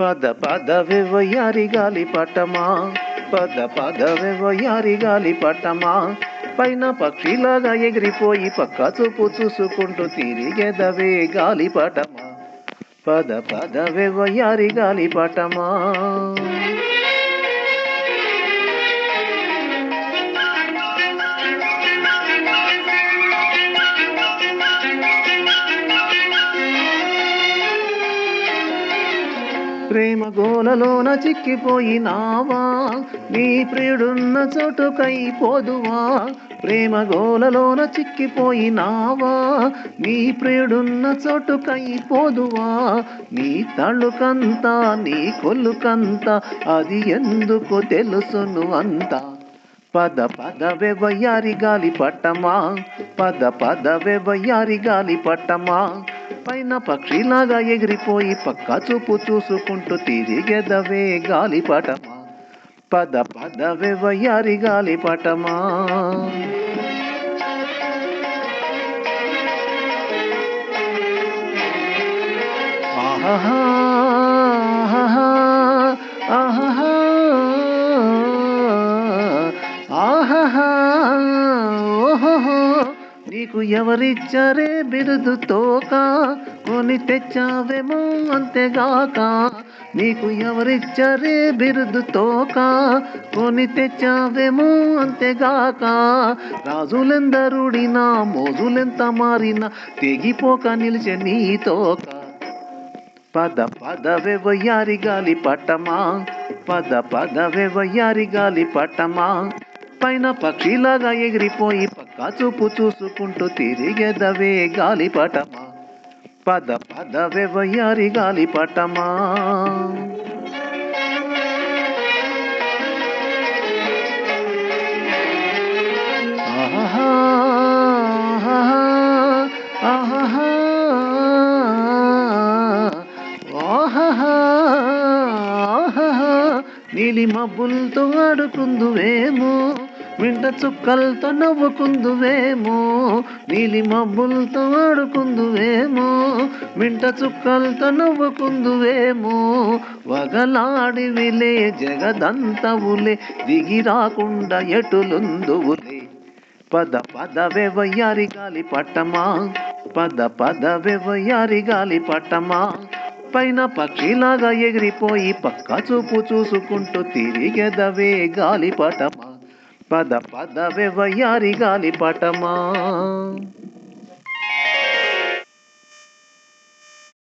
పద పదవే వయ్యారి గాలి పటమా, పద పదవే వయ్యారి గాలి పటమా, పైన పక్షిలాగా ఎగిరిపోయి పక్క చూపు చూసుకుంటూ తిరిగెదవే గాలి పటమా, పద పదవే వయ్యారి గాలి పటమా. ప్రేమ గోలలోన చిక్కిపోయినావా, నీ ప్రియుడున్న చోటుకై పోదువా. ప్రేమ గోలలోన చిక్కిపోయినావా, నీ ప్రియుడున్న చోటుకై పోదువా. నీ తళుకంతా నీ కొల్లుకంతా అది ఎందుకు తెలుసును అంతా. పద పదవే వయ్యారి గాలి పట్టమా, పద పదవే వయ్యారి గాలి పట్టమా, పైన పక్షిలాగా ఎగిరిపోయి పక్క చూపు చూసుకుంటూ తిరిగెదవే గాలి పటమా, పద పదవే వయ్యారి గాలి పటమా. ఆహా ఆహా ఆహా ఓహో, నీకు ఎవరిచ్చారే బిరుదు తోక, కొని తెచ్చావేమో అంతేగాక. నీకు ఎవరిచ్చారే బిరుదు తోక, కొని తెచ్చావేమో అంతేగాక. రాజులెందరుడినా మోజులెంత మారినా తెగిపోక నిలిచే నీ తోక. పద పదవే వయ్యారి గాలి పట్టమా, పద పదవే వయ్యారి గాలి పట్టమా, పైన పక్షిలాగా ఎగిరిపోయి పక్క చూపు చూసుకుంటూ తిరిగెదవే గాలి పటమా, పద పదవే వయ్యారి గాలి పటమా. ఆహా ఆహా ఆహా, నీలి మబ్బులతో ఆడుకుందువేమో, మింట చుక్కలతో నవ్వుకుందువేమో. నీలి మబ్బులతో ఆడుకుందువేమో, మింట చుక్కలతో నవ్వుకుందువేమో. వగలాడివిలే జగదంతవులే, దిగి రాకుండా ఎటులుందువులే. పద పదవే వయ్యారి గాలి పట్టమా, పద పదవే వయ్యారి గాలి పట్టమా, పైన పక్షిలాగా ఎగిరిపోయి పక్క చూపు చూసుకుంటూ తిరిగెదవే గాలి పటమా, పద పదవే వయ్యారి గాలి పటమా.